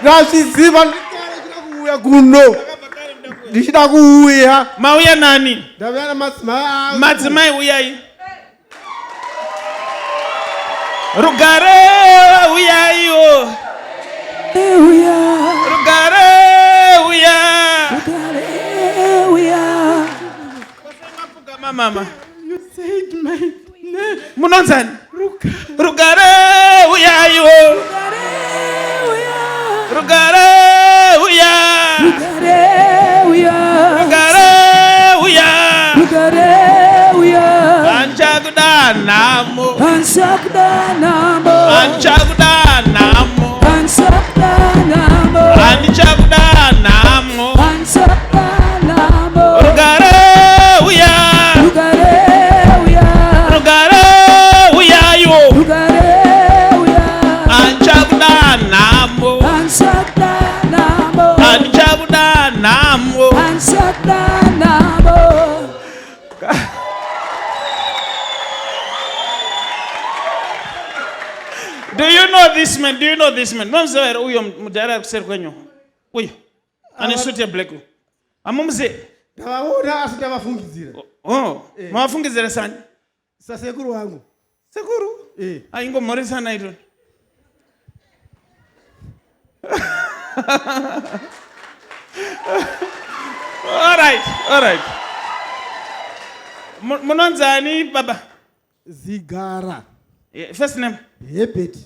Nazviziva kuuya kuno. Ndichida kuuya. Mauya nani? Ndavana madzimai. Madzimai uyai. Rugare uyaiyo. Rugare uya. Mama. You said my name. Munonzani? Rugare uyaiyo. Rugare uya. Handichakuda nhamo. Handichakuda nhamo. Rugare uya. Rugare uyayo. Handichakuda nhamo. Handichakuda nhamo. Do you know this man? Do you know this man? Mamzera uyo mudara kuseri kwenyu. Uyo. Ane suit ya black. Amumze. Ndawaona asita vafungidzira. Oh. Mafungidzira sani? Sasekuru wangu. Sekuru? Aingo morisa na ito. All right. Munonzani baba? Zigara. First name? Hebet.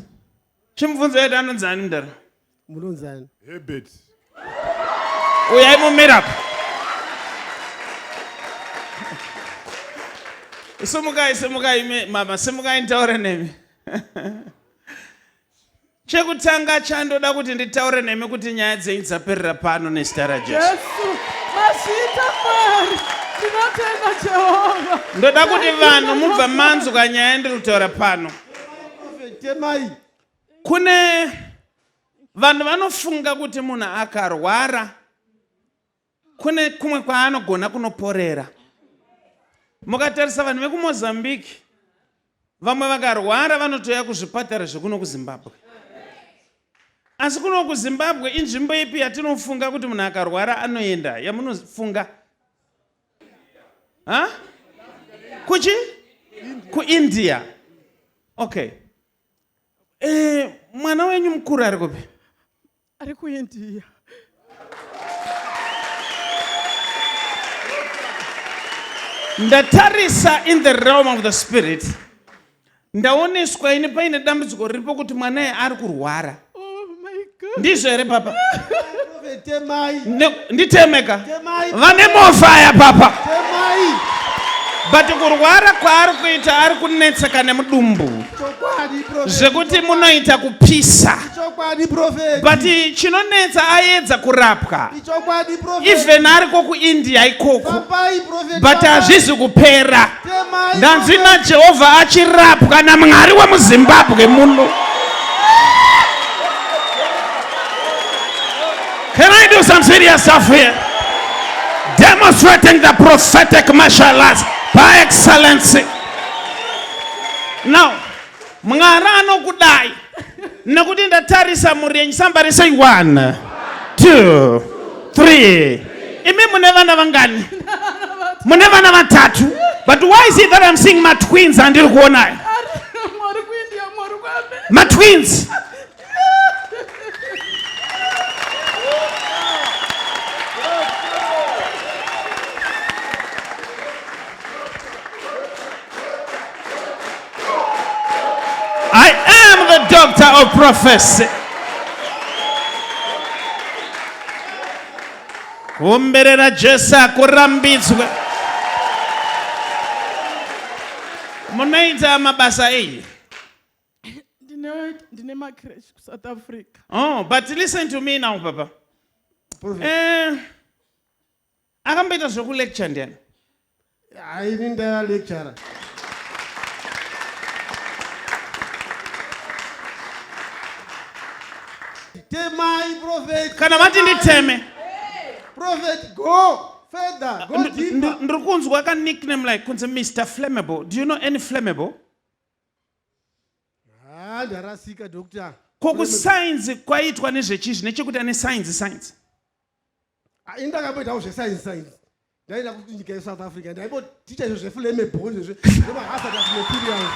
Chimfunzo yedu anonzani mdara? Munonzani. Hebet. Uyai mumira. Semukai mama, semukai ntaure nemi. Chekutanga chandoda kuti nditaure nemi kuti nyaya dzenyu dzaperera pano nezita raJesu. Yesu, masita pari. Tinotenda Jehova. Ndoda kuti vanhu mubva manzwa nyaya ndiri kutaura pano. Kune vanhu vanofunga kuti munhu akarwara kune kumwe kwaanogona kunoporera. Mukatarisa vanhu vekuMozambique, vamwe vakarwara vanotoya kuzvipatara zvekuno kuZimbabwe. Asi kuno kuZimbabwe inzvimbo ipi yatinofunga kuti munhu akarwara anoenda? Yamunofunga? Kuchi? KuIndia. Okay. Mwana wenyu mukuru ari kupi? Ari kuIndia. Ndatarisa in the realm of the spirit. Ndaoneswa ine paine dambudziko riripo kuti mwana ari kurwara. Oh my God. Ndizvo here papa? Temai. Nditemeka. Temai. Vane mofaya papa. Temai. But kurwara kwaari kuita ari kunetseka nemudumbu. Zvekuti munoita kupisa. But chinonetsa aedza kurapwa. Even ariko kuIndia ikoko. But hazvizi kupera. Ndanzi naJehovha achirapwa naMwari wemuZimbabwe muno. Can I do some serious stuff here? Demonstrating the prophetic martial arts by excellency. Now, Mwari anokudai. Nekuti ndatarisa murenyi. Somebody say 1, 2, 3. Imi mune vana vangani? Mune vana vatatu. But why is it that I'm seeing my twins andiri kuonai? My twins. I am the doctor of prophecy. Kumberera Jesu akurambidzwe. Munoita mabasa ei? Ndine macrash ku South Africa. Oh, but listen to me now, Papa. Akamboita zvokulecture ndiani? Haini ndaya lecturer. Temai prophet. Kana mati nditeme. Prophet, go further, go deeper. Ndirikunzwa ka nickname like kunze Mr. Flammable. Do you know any flammable? Ndarasika doctor. Koku signs kwaitwa nezvechizi nechekuti ane signs. Indakapoita zvesigns. Ndaenda kunyika yeSouth Africa. Ndaiboticha izvo zvefuleme bhonzo zvemahasa materials.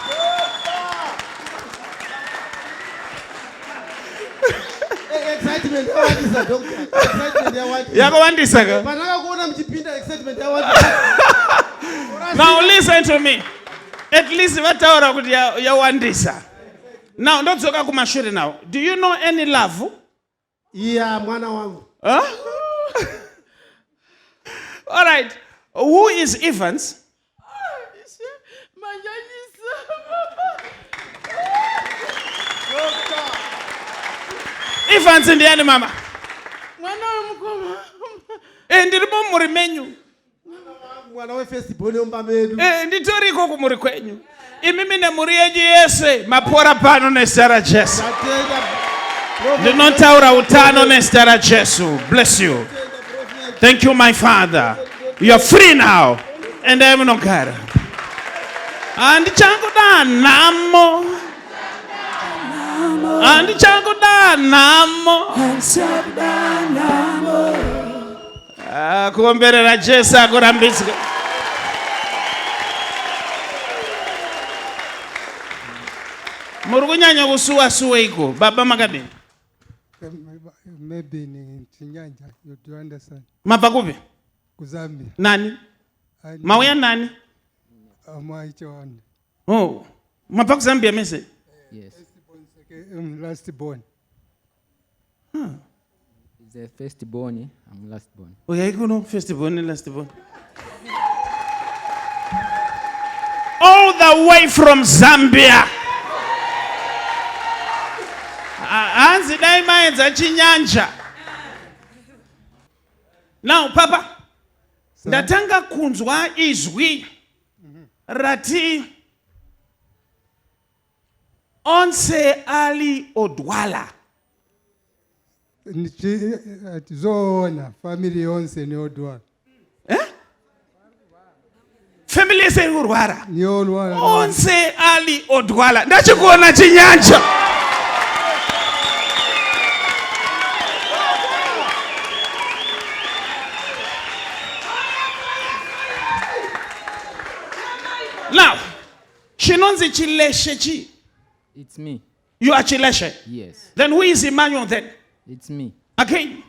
Excitement yawandisa doctor. Excitement yawandisa. Yakawandisa ka? Panakakuona mchipinda excitement yawandisa. Now listen to me. At least vataura kuti yawandisa. Now ndodzoka kumashure now. Do you know any love? Yeah, mwana wangu. Huh? All right. Who is Evans? Evans ndiani mama? Mwana wamukoma. Ndiripo muri menyu. Mwana wefestival yomba medu. Nditoriko kumuri kwenyu. Imimi nemuri yenyu yese mapora pano nezita Jesu. Ndinotaura utano nezita Jesu. Bless you. Thank you, my Father. You are free now. And I am no God. Handichakuda nhamo. Handichakuda nhamo. Kuomberera Jesu akurambidze. Muri kunyanya kusuwa iko. Baba makadini. Maybe in Chinyanja, you do understand. Mabva kupi? Kuzambia. Nani? Mauya nani? Amaichona. Oh. Mabva kuZambia mese? Yes. Last born. It's the firstborn, I'm last born. Oh, yeah, you know, firstborn and lastborn. All the way from Zambia. Hanzi daimaedza chinyanja. Now, Papa, ndatanga kunzwa izwi rati onse ali odwala. Zona family yonse ni odwala. Family yese urwara. Ni odwala. Onse ali odwala. Ndachikuona chinyanja. Now, chinonzi chileshe chi. It's me. You are chileshe. Yes. Then who is Emmanuel then? It's me. Okay.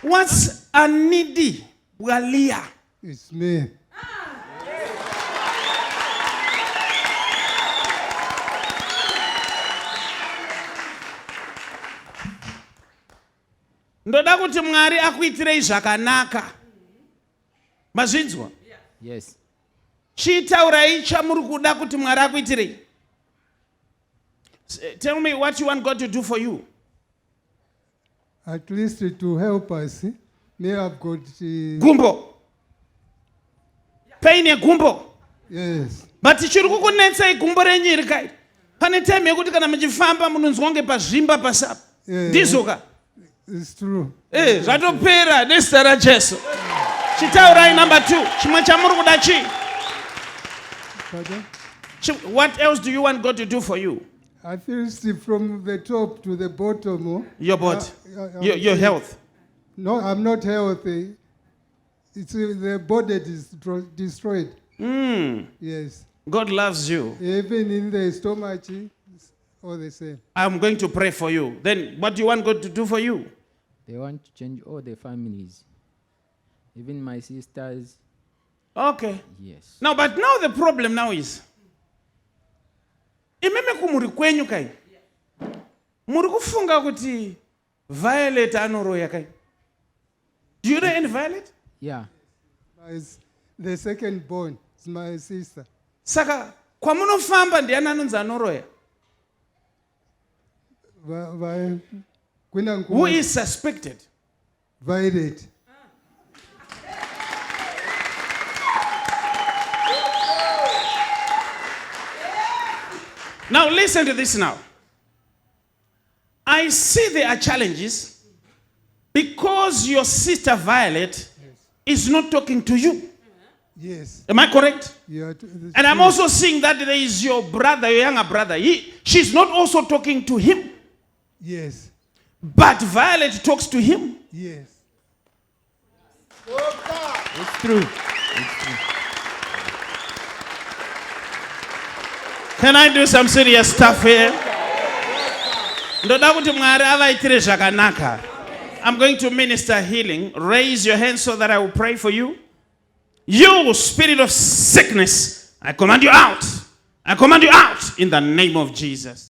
What's a needy? Walia. It's me. Ndoda kuti Mwari akuitirei zvakanaka. Mazvinzwa? Yes. Chitaurai chamuri kuda kuti Mwari akuitirei. Tell me what you want God to do for you. At least to help us. May have got Gumbo. Pain ye gumbo. yes. But chiri kukunetsai gumbo renyu iri kai. Pane time yekuti kana muchifamba munonzwa kunge pazvimba pasapa. Ndizoka. It's true. Zvatopera nezita raJesu. Chitaurai number 2. Chimwe chamuri kuda chi? Pardon? What else do you want God to do for you? I feel from the top to the bottom. Your body. Your health. No, I'm not healthy. It's the body is destroyed. Yes. God loves you. Even in the stomach, it's all the same. I'm going to pray for you. Then what do you want God to do for you? They want to change all the families. Even my sisters. Okay. Yes. Now, but now the problem now is, imeme kumuri kwenyu kai, muri kufunga kuti Violet anoroya kai. Do you know any Violet? Yeah. The second born is my sister. Saka, kwa munofamba ndiani anonzi anoroya? Who is suspected? Violet. Now listen to this now. I see there are challenges because your sister Violet is not talking to you. Yes. Am I correct? You are And I'm also seeing that there is your brother, your younger brother. She's not also talking to him, Yes. but Violet talks to him. Yes. It's true. It's true. Can I do some serious stuff here? Ndoda kuti Mwari avaitire zvakanaka. I'm going to minister healing. Raise your hands so that I will pray for you. You spirit of sickness, I command you out. I command you out in the name of Jesus.